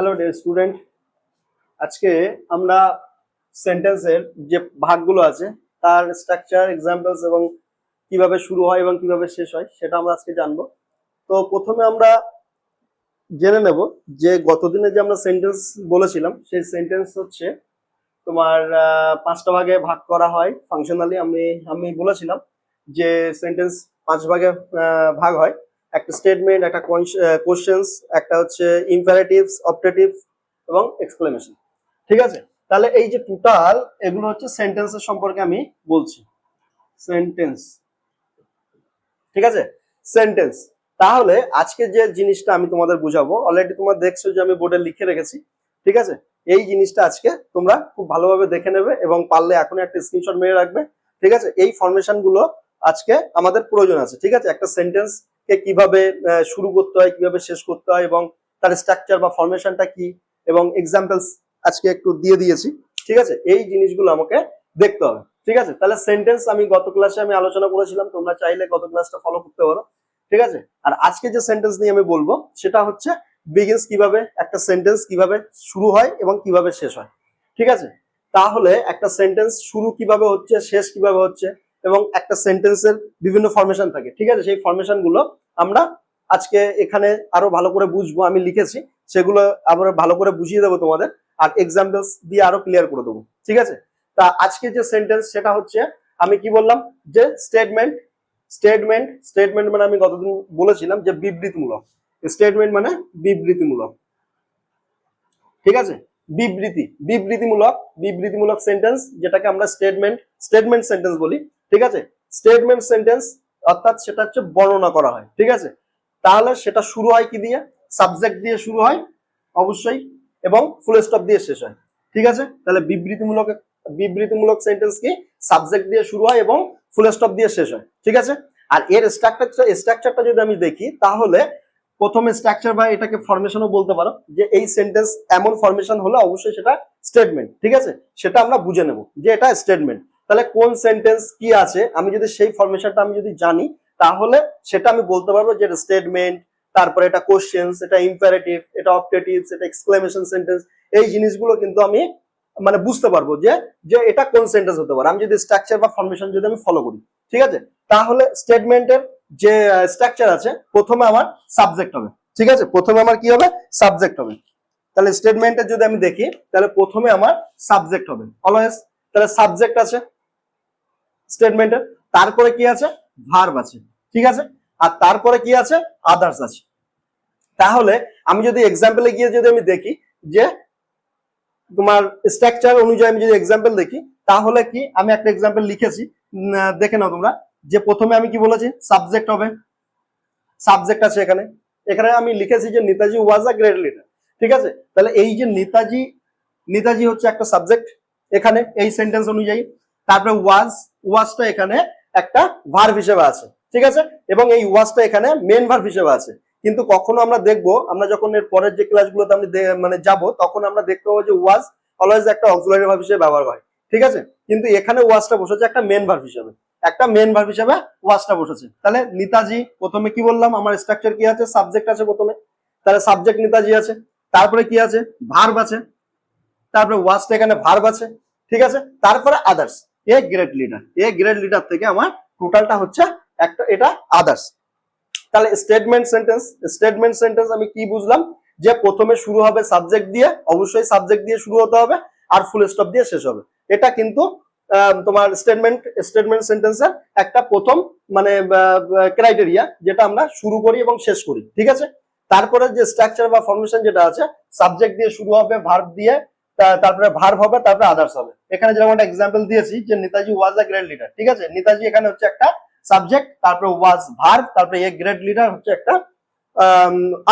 Hello dear student, আজকে আমরা সেন্টেন্সের যে ভাগগুলো আছে তার স্ট্রাকচার, এক্সাম্পলস এবং কিভাবে শুরু হয় এবং কিভাবে শেষ হয় সেটা আমরা আজকে জানবো। তো প্রথমে আমরা জেনে নেব যে গতদিনে যে আমরা সেন্টেন্স বলেছিলাম সেই সেন্টেন্স হচ্ছে তোমার পাঁচটা ভাগে ভাগ করা হয় ফাংশনালি। আমি বলেছিলাম যে সেন্টেন্স পাঁচ ভাগে ভাগ হয়। একটা স্টেটমেন্ট, একটা কোশ্চেন্স, একটা হচ্ছে ইম্পারেটিভস, অবজেক্টিভ এবং এক্সক্লেমেশন। ঠিক আছে, তাহলে এই যে টোটাল এগুলো হচ্ছে সেন্টেন্সের সম্পর্কে আমি বলছি। সেন্টেন্স, ঠিক আছে, সেন্টেন্স। তাহলে আজকে যে জিনিসটা আমি তোমাদের বুঝাবো, অলরেডি তোমরা দেখছো যে আমি বোর্ডে লিখে রেখেছি। ঠিক আছে, এই জিনিসটা আজকে তোমরা খুব ভালোভাবে দেখে নেবে এবং পারলে এখন একটা স্ক্রিনশট মেরে রাখবে। ঠিক আছে, এই ফরমেশন গুলো আজকে আমাদের প্রয়োজন আছে। ঠিক আছে, একটা সেন্টেন্স কে কিভাবে শুরু করতে হয়, কিভাবে শেষ করতে হয় এবং তার স্ট্রাকচার বা ফরমেশনটা কি এবং এক্সাম্পলস আজকে একটু দিয়ে দিয়েছি। ঠিক আছে, এই জিনিসগুলো আমাকে দেখতে হবে। ঠিক আছে, তাহলে সেন্টেন্স আমি গত ক্লাসে আমি আলোচনা করেছিলাম, তোমরা চাইলে গত ক্লাসটা ফলো করতে পারো। ঠিক আছে, আর আজকে যে সেন্টেন্স নিয়ে আমি বলবো সেটা হচ্ছে বিগিনস, কিভাবে একটা সেন্টেন্স কিভাবে শুরু হয় এবং কিভাবে শেষ হয়। ঠিক আছে, তাহলে একটা সেন্টেন্স শুরু কিভাবে হচ্ছে, শেষ কিভাবে হচ্ছে এবং একটা সেন্টেন্সের বিভিন্ন ফরমেশন থাকে। ঠিক আছে, সেই ফরমেশন গুলো আমরা আজকে এখানে আরো ভালো করে বুঝবো। আমি লিখেছি, সেগুলো আবার ভালো করে বুঝিয়ে দেবো তোমাদের, আর এক্সাম্পলস দিয়ে আরো ক্লিয়ার করে দেবো। ঠিক আছে, তা আজকে যে সেন্টেন্স সেটা হচ্ছে, আমি কি বললাম যে স্টেটমেন্ট। স্টেটমেন্ট মানে আমি গতদিন বলেছিলাম যে বিবৃতিমূলক। স্টেটমেন্ট মানে বিবৃতিমূলক। ঠিক আছে, বিবৃতিমূলক সেন্টেন্স, যেটাকে আমরা স্টেটমেন্ট সেন্টেন্স বলি। ঠিক আছে, স্টেটমেন্ট সেন্টেন্স অর্থাৎ সেটা হচ্ছে বর্ণনা করা হয়। ঠিক আছে, তাহলে সেটা শুরু হয় কি দিয়ে? সাবজেক্ট দিয়ে শুরু হয় অবশ্যই, এবং ফুল স্টপ দিয়ে শেষ হয়। ঠিক আছে, তাহলে বিবৃতিমূলক সেন্টেন্স কি? সাবজেক্ট দিয়ে শুরু হয় এবং ফুল স্টপ দিয়ে শেষ হয়। ঠিক আছে, আর এর স্ট্রাকচারটা যদি আমি দেখি, তাহলে প্রথমে স্ট্রাকচার বা এটাকে ফরমেশনও বলতে পারো, যে এই সেন্টেন্স এমন ফরমেশন হলে অবশ্যই সেটা স্টেটমেন্ট। ঠিক আছে, সেটা আমরা বুঝে নেব যে এটা স্টেটমেন্ট। তাহলে কোন সেন্টেন্স কি আছে, আমি যদি সেই ফরমেশনটা আমি যদি জানি, তাহলে সেটা আমি বলতে পারবো যে এটা স্টেটমেন্ট, তারপরে এটা কোশ্চেন্স, এটা ইম্পারেটিভ, এটা অবজেক্টিভস, এটা এক্সক্লেমেশন সেন্টেন্স। এই জিনিসগুলো কিন্তু আমি মানে বুঝতে পারবো যে যে এটা কোন সেন্টেন্স হতে পারে, আমি যদি স্ট্রাকচার বা ফরমেশন যদি আমি ফলো করি। ঠিক আছে, তাহলে স্টেটমেন্টের যে স্ট্রাকচার আছে, প্রথমে আমার সাবজেক্ট হবে। ঠিক আছে, প্রথমে আমার কি হবে? সাবজেক্ট হবে। তাহলে স্টেটমেন্টে যদি আমি দেখি, তাহলে প্রথমে আমার সাবজেক্ট হবে অলওয়েজ। তাহলে সাবজেক্ট আছে স্টেটমেন্টের, তারপরে কি আছে? ভার্ব আছে। ঠিক আছে, আর তারপরে কি আছে? আদার্স আছে। তাহলে আমি যদি এক্সাম্পলে গিয়ে যদি আমি দেখি যে তোমার স্ট্রাকচার অনুযায়ী আমি যদি এক্সাম্পল দেখি, তাহলে কি আমি একটা এক্সাম্পল লিখেছি, দেখে নাও তোমরা, যে প্রথমে আমি কি বলেছি? সাবজেক্ট হবে। সাবজেক্ট আছে এখানে, এখানে আমি লিখেছি যে নেতাজি ওয়াজ আ গ্রেট লিডার। ঠিক আছে, তাহলে এই যে নেতাজি হচ্ছে একটা সাবজেক্ট এখানে এই সেন্টেন্স অনুযায়ী। তারপরে ওয়াজটা এখানে একটা ভার্ব হিসেবে আছে। ঠিক আছে, এবং এই ওয়াজটা এখানে মেন ভার্ব হিসেবে আছে। কিন্তু কখনো আমরা দেখবো, আমরা যখন এর পরের যে ক্লাসগুলোতে আমি মানে যাব, তখন আমরা দেখতে পাবো যে ওয়াজ অলওয়েজ একটা অক্সিলারি ভার্ব হিসেবে ব্যবহার হয়। ঠিক আছে, কিন্তু এখানে ওয়াজটা বসেছে একটা মেন ভার্ব হিসেবে, একটা মেন ভার্ব হিসেবে ওয়াজটা বসেছে। তাহলে নেতাজি, প্রথমে কি বললাম? আমার স্ট্রাকচার কি আছে? সাবজেক্ট আছে প্রথমে, তাহলে সাবজেক্ট নেতাজি আছে, তারপরে কি আছে? ভার্ব আছে, তারপরে ওয়াজটা এখানে ভার্ব আছে। ঠিক আছে, তারপরে আদার্স। এ গ্রেট লিডার থেকে আমার টোটালটা হচ্ছে একটা, এটা আদার্স। তাহলে স্টেটমেন্ট সেন্টেন্স আমি কি বুঝলাম? যে প্রথমে শুরু হবে সাবজেক্ট দিয়ে, অবশ্যই সাবজেক্ট দিয়ে শুরু হতে হবে, আর ফুল স্টপ দিয়ে শেষ হবে। এটা কিন্তু তোমার স্টেটমেন্ট সেন্টেন্সের একটা প্রথম মানে ক্রাইটেরিয়া, যেটা আমরা শুরু করি এবং শেষ করি। ঠিক আছে, তারপরে যে স্ট্রাকচার বা ফরমেশন যেটা আছে, সাবজেক্ট দিয়ে শুরু হবে, ভার্ব দিয়ে, তারপরে ভার্ব হবে, তারপরে আদার্স হবে। এখানে যেরকম একটা এক্সাম্পল দিয়েছি যে নেতাজি ওয়াজ আ গ্রেট লিডার। ঠিক আছে, নেতাজি এখানে হচ্ছে একটা সাবজেক্ট, তারপরে ওয়াজ ভার্ব, তারপরে এ গ্রেট লিডার হচ্ছে একটা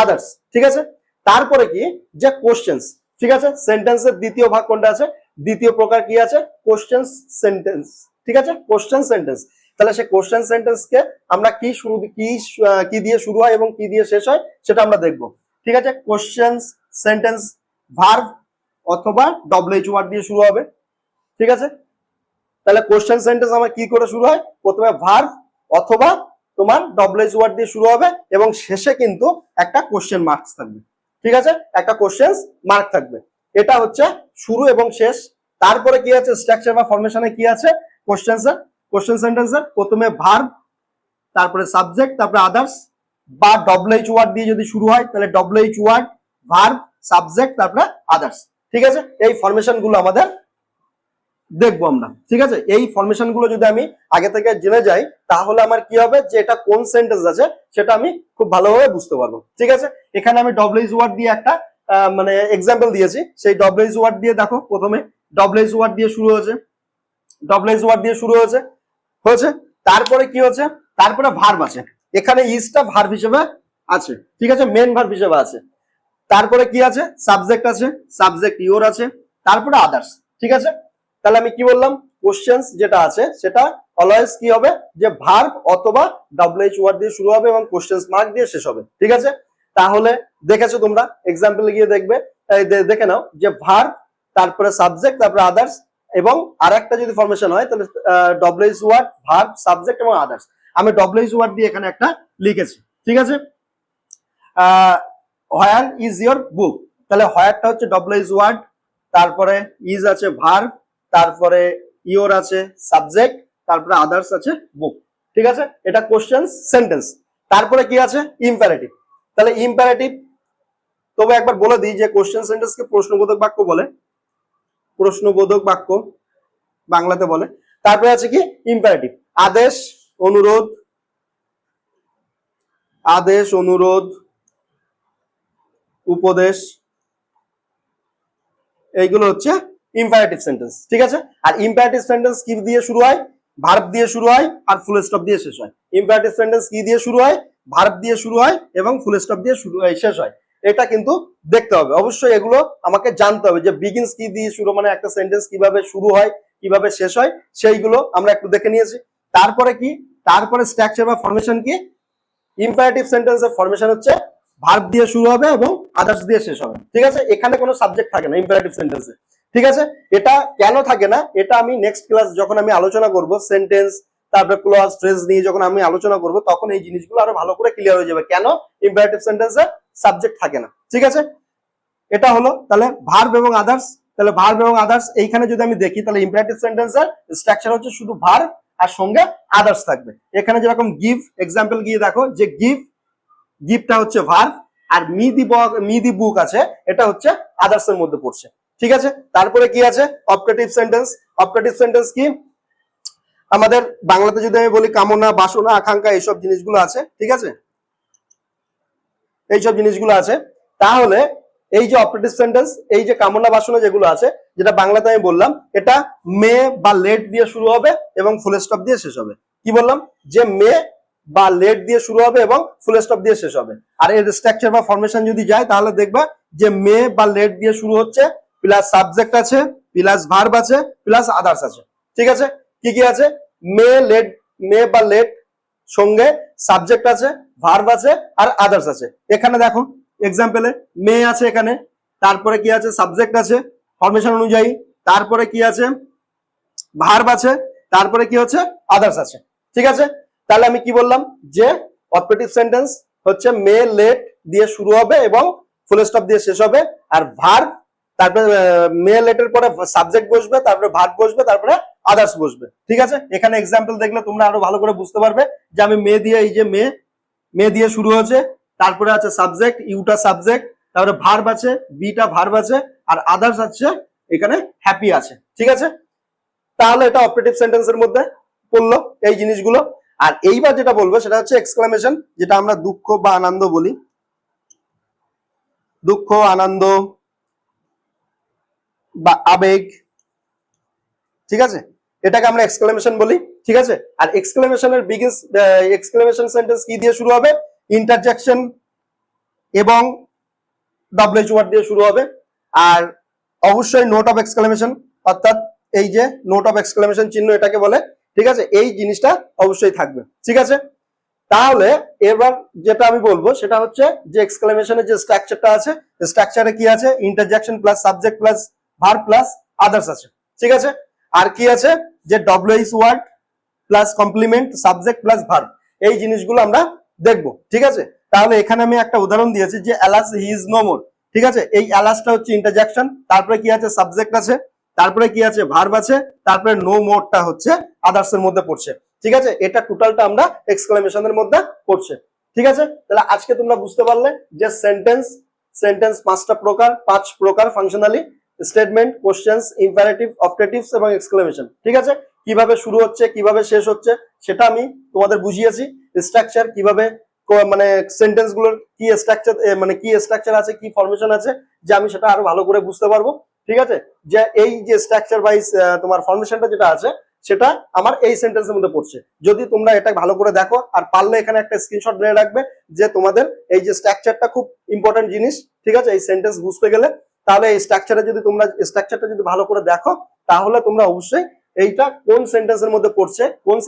আদার্স। ঠিক আছে, তারপরে কি? যে কোশ্চেন্স। ঠিক আছে, সেন্টেন্সের দ্বিতীয় ভাগ কোনটা আছে? দ্বিতীয় প্রকার কি আছে? Question sentence. ঠিক আছে, কোশ্চেন সেন্টেন্স। তাহলে সেই কোশ্চেন সেন্টেন্সকে আমরা কি দিয়ে শুরু হয় এবং কি দিয়ে শেষ হয় সেটা আমরা দেখব। ঠিক আছে, কোশ্চেন সেন্টেন্স ভার্ব অথবা ডব্লিউএইচ ওয়ার্ড দিয়ে শুরু হবে। ঠিক আছে, তাহলে কোশ্চেন সেন্টেন্স আমার কি করে শুরু হয়? প্রথমে ভার্ব অথবা তোমার ডব্লিউএইচ ওয়ার্ড দিয়ে শুরু হবে এবং শেষে কিন্তু একটা কোশ্চেন মার্কস থাকবে। ঠিক আছে, একটা কোশ্চেন মার্ক থাকবে। এটা হচ্ছে শুরু এবং শেষ। তারপরে কি আছে, স্ট্রাকচার বা ফরমেশনে কি আছে, কোশ্চেন সেন্টেন্সের প্রথমে ভার্ব, তারপরে সাবজেক্ট, তারপরে আদার্স, বা ডব্লিউএইচ ওয়ার্ড দিয়ে যদি শুরু হয় তাহলে ডব্লিউএইচ ওয়ার্ড, ভার্ব, সাবজেক্ট, তারপরে আদার্স। ঠিক আছে, এই ফরমেশন গুলো আমাদের দেখবো আমরা। ঠিক আছে, এই ফরমেশন গুলো যদি আমি আগে থেকে জেনে যাই তাহলে আমার কি হবে, যে এটা কোন সেন্টেন্স আছে সেটা আমি খুব ভালোভাবে বুঝতে পারবো। ঠিক আছে, এখানে আমি ডব্লিউএইচ ওয়ার্ড দিয়ে একটা মানে এক্সাম্পল দিয়েছি। সেই ডব্লিউএইচ ওয়ার্ড দিয়ে দেখো, প্রথমে ডব্লিউএইচ ওয়ার্ড দিয়ে শুরু হয়েছে, ডব্লিউএইচ ওয়ার্ড দিয়ে শুরু হয়েছে, তারপরে কি হচ্ছে, তারপরে ভার্ব আছে, এখানে ইজটা ভার্ব হিসেবে আছে। ঠিক আছে, মেন ভার্ব হিসেবে আছে। তারপরে কি আছে, সাবজেক্ট আছে, সাবজেক্ট ইওর আছে, তারপরে আদার্স। ঠিক আছে, তাহলে আমি কি বললাম, কোশ্চেন্স যেটা আছে সেটা অলওয়েজ কি হবে, যে ভার্ব অথবা ডব্লিউএইচ ওয়ার্ড দিয়ে শুরু হবে এবং কোশ্চেন্স মার্ক দিয়ে শেষ হবে। ঠিক আছে, তাহলে দেখেছো তোমরা, এক্সাম্পলে গিয়ে দেখবে, দেখে নাও যে ভার্ব, তারপরে সাবজেক্ট, তারপরে আদার্স, এবং আরেকটা যদি ফরমেশন হয় তাহলে ডব্লিউএইচ ওয়ার্ড, ভার্ব, সাবজেক্ট এবং আদার্স। আমি ডব্লিউএইচ ওয়ার্ড দিয়ে এখানে একটা লিখেছি। ঠিক আছে, হোয়ার ইজ ইয়োর বুক, তাহলে হোয়ারটা হচ্ছে ডব্লিউএইচ ওয়ার্ড, তারপরে ইজ আছে ভার্ব, তারপরে ইওর আছে সাবজেক্ট, তারপরে আদার্স আছে বুক। ঠিক আছে, এটা কোশ্চেন সেন্টেন্স। তারপরে কি আছে, ইম্পারেটিভ। তাহলে ইম্পারেটিভ, তবে একবার বলে দিই যে কোশ্চেন সেন্টেন্সকে প্রশ্নবোধক বাক্য বলে, প্রশ্নবোধক বাক্য বাংলাতে বলে। তারপরে আছে কি, ইম্পারেটিভ, আদেশ, অনুরোধ, আদেশ, অনুরোধ, উপদেশ, এইগুলো হচ্ছে ইম্পারেটিভ সেন্টেন্স। ঠিক আছে, আর ইম্পারেটিভ সেন্টেন্স কি দিয়ে শুরু হয়, ভার্ব দিয়ে শুরু হয় আর ফুল স্টপ দিয়ে শেষ হয়। ইম্পারেটিভ সেন্টেন্স কি দিয়ে শুরু হয়, ভার্ব দিয়ে শুরু হয় এবং ফুল স্টপ দিয়ে শুরু হয়, শেষ হয়। এটা কিন্তু দেখতে হবে অবশ্যই, এগুলো আমাকে জানতে হবে যে বিগিনস কি দিয়ে শুরু, মানে একটা সেন্টেন্স কিভাবে শুরু হয় কিভাবে শেষ হয়, সেইগুলো আমরা একটু দেখে নিয়েছি। তারপরে কি, তারপরে স্ট্রাকচার বা ফরমেশন কি, ইম্পারেটিভ সেন্টেন্সের ফরমেশন হচ্ছে ভার্ব দিয়ে শুরু হবে এবং আদার্স দিয়ে শেষ হবে। ঠিক আছে, এখানে কোনো সাবজেক্ট থাকে না ইম্পারেটিভ সেন্টেন্সে। ঠিক আছে, এটা কেন থাকে না, এটা আমি নেক্সট ক্লাস যখন আমি আলোচনা করব সেন্টেন্স, তারপরে ক্লজ, ফ্রেজ নিয়ে যখন আমি আলোচনা করব তখন এই জিনিসগুলো আরো ভালো করে ক্লিয়ার হয়ে যাবে, কেন ইম্পারেটিভ সেন্টেন্সে সাবজেক্ট থাকে না। ঠিক আছে, এটা হলো তাহলে ভার্ব এবং আদার্স। তাহলে ভার্ব এবং আদার্স এইখানে যদি আমি দেখি তাহলে ইম্পারেটিভ সেন্টেন্সের স্ট্রাকচার হচ্ছে শুধু ভার্ব আর সঙ্গে আদার্স থাকবে। এখানে যেরকম গিভ, এক্সাম্পল গিয়ে দেখো যে গিভটা হচ্ছে ভার্ব, আর মি দি বুক আছে, এটা হচ্ছে আদার্স এর মধ্যে পড়ছে। ঠিক আছে, তারপরে কি আছে, অপটেটিভ সেন্টেন্স। অপটেটিভ সেন্টেন্স কি, আমাদের বাংলাতে যদি আমি বলি কামনা, বাসনা, আকাঙ্ক্ষা, এইসব জিনিসগুলো আছে। ঠিক আছে, এইসব জিনিসগুলো আছে। তাহলে এই যে অপটেটিভ সেন্টেন্স, এই যে কামনা বাসনা যেগুলো আছে, যেটা বাংলাতে আমি বললাম, এটা মে বা লেট দিয়ে শুরু হবে এবং ফুল স্টপ দিয়ে শেষ হবে। কি বললাম, যে মে বা লেট দিয়ে শুরু হবে এবং ফুল স্টপ দিয়ে শেষ হবে। আর এর স্ট্রাকচার বা ফরমেশন যদি যায় তাহলে দেখবা যে মে বা লেট দিয়ে শুরু হচ্ছে, প্লাস সাবজেক্ট আছে, প্লাস ভার্ব আছে, প্লাস আদার্স আছে। ঠিক আছে, কি কি আছে, মে বা লেট, সঙ্গে সাবজেক্ট আছে, ভার্ব আছে আর আদার্স আছে। এখানে দেখো এক্সাম্পলে মে আছে এখানে, তারপরে কি আছে, সাবজেক্ট আছে ফরমেশন অনুযায়ী, তারপরে কি আছে, ভার্ব আছে, তারপরে কি হচ্ছে, আদার্স আছে। ঠিক আছে, তাহলে আমি কি বললাম, যে অপটেটিভ সেন্টেন্স হচ্ছে মে লেট দিয়ে শুরু হবে এবং ফুল স্টপ দিয়ে শেষ হবে, আর ভার্ব, তারপরে মে লেটের পরে সাবজেক্ট বসবে, তারপরে ভার্ব বসবে, তারপরে আদার্স বসবে। ঠিক আছে, এখানে এক্সাম্পল দেখলে তোমরা আরো ভালো করে বুঝতে পারবে যে আমি মে দিয়ে, এই যে মে দিয়ে শুরু হয়েছে, তারপরে আছে সাবজেক্ট, ইউটা সাবজেক্ট, তারপরে ভার্ব আছে, বিটা ভার্ব আছে, আর আদার্স আছে, এখানে হ্যাপি আছে। ঠিক আছে, তাহলে এটা অপারেটিভ সেন্টেন্সের মধ্যে পড়লো এই জিনিসগুলো। আর এইবার যেটা বলবো সেটা হচ্ছে এক্সক্লামেশন, যেটা আমরা দুঃখ বা আনন্দ বলি, দুঃখ, আনন্দ বা আবেগ। ঠিক আছে, এটাকে আমরা এক্সক্লামেশন বলি। ঠিক আছে, আর এক্সক্লামেশনের এক্সক্লামেশন সেন্টেন্স কি দিয়ে শুরু হবে, ইন্টারজেকশন এবং ডব্লিউএইচ ওয়ার্ড দিয়ে শুরু হবে। আর অবশ্যই নোট অফ এক্সক্লামেশন, অর্থাৎ এই যে নোট অফ এক্সক্লামেশন চিহ্ন এটাকে বলে। ঠিক আছে, এই জিনিসটা অবশ্যই থাকবে। ঠিক আছে, তাহলে এবার যেটা আমি বলবো সেটা হচ্ছে যে এক্সক্লামেশনের যে স্ট্রাকচারটা আছে, স্ট্রাকচারে কি আছে, interjection plus subject plus verb plus others আছে। ঠিক আছে, আর কি আছে, যে W H word plus complement, subject plus verb, এই জিনিসগুলো আমরা দেখবো। ঠিক আছে, তাহলে এখানে আমি একটা উদাহরণ দিয়েছি যে alas he is no more, ঠিক আছে। এই অ্যালাসটা হচ্ছে ইন্টারজেকশন, তারপরে কি আছে সাবজেক্ট আছে, তারপরে কি আছে ভার্ব আছে, তারপরে নো মোরটা হচ্ছে আদার্স এর মধ্যে পড়ছে, ঠিক আছে। এটা টোটালটা আমরা এক্সক্লেমেশনের মধ্যে পড়ছে, ঠিক আছে। তাহলে আজকে তোমরা বুঝতে পারলে যে সেন্টেন্স পাঁচটা প্রকার, 5 প্রকার functionally: statement, questions, imperative, objectives এবং এক্সক্লেমেশন, ঠিক আছে। কিভাবে শুরু হচ্ছে কিভাবে শেষ হচ্ছে সেটা আমি তোমাদের বুঝিয়েছি। স্ট্রাকচার কিভাবে মানে সেন্টেন্স গুলোর কি স্ট্রাকচার, মানে কি স্ট্রাকচার আছে, কি ফরমেশন আছে, যে আমি সেটা আরো ভালো করে বুঝতে পারবো, ঠিক আছে। যে এই যে স্ট্রাকচার ওয়াইজ তোমার ফরমেশনটা যেটা আছে সেটা আমার এই সেন্টেন্সের মধ্যে পড়ছে। যদি তোমরা এটা ভালো করে দেখো, আর পারলে এখানে একটা স্ক্রিনশট নিয়ে রাখবে যে তোমাদের এই যে স্ট্রাকচারটা খুব ইম্পর্টেন্ট জিনিস, ঠিক আছে। এই সেন্টেন্স বুঝতে গেলে তাহলে এই স্ট্রাকচারে যদি তোমরা স্ট্রাকচারটা যদি ভালো করে দেখো তাহলে তোমরা অবশ্যই এইটা কোন সেন্টেন্সের মধ্যে পড়ছে, কোন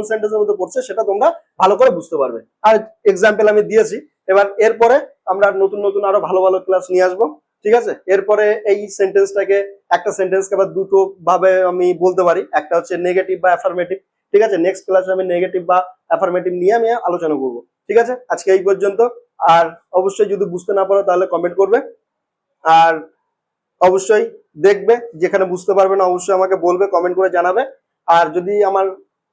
সেন্টেন্সের মধ্যে পড়ছে সেটা তোমরা ভালো করে বুঝতে পারবে। আর এক্সাম্পল আমি দিয়েছি। এবার এরপরে আমরা নতুন নতুন আরো ভালো ভালো ক্লাস নিয়ে আসবো, ঠিক আছে। এরপরে এই সেন্টেন্সটাকে, একটা সেন্টেন্সকে আবার দুটো ভাবে আমি বলতে পারি, একটা হচ্ছে নেগেটিভ বা অ্যাফার্মেটিভ, ঠিক আছে। নেক্সট ক্লাসে আমি নেগেটিভ বা অ্যাফার্মেটিভ নিয়ে আমি আলোচনা করব, ঠিক আছে। আজকে এই পর্যন্ত। আর অবশ্যই যদি বুঝতে না পারো তাহলে কমেন্ট করবে, আর অবশ্যই দেখবে, যেখানে বুঝতে পারবে না অবশ্যই আমাকে বলবে, কমেন্ট করে জানাবে। আর যদি আমার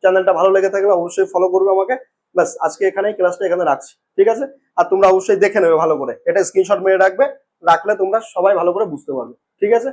চ্যানেলটা ভালো লেগে থাকলে অবশ্যই ফলো করবে আমাকে। ব্যাস, আজকে এখানেই ক্লাসটা এখানে রাখছি, ঠিক আছে। আর তোমরা অবশ্যই দেখে নেবে ভালো করে, এটা স্ক্রিনশট মেরে রাখবে, রাখলে তোমরা সবাই ভালো করে বুঝতে পারবে, ঠিক আছে।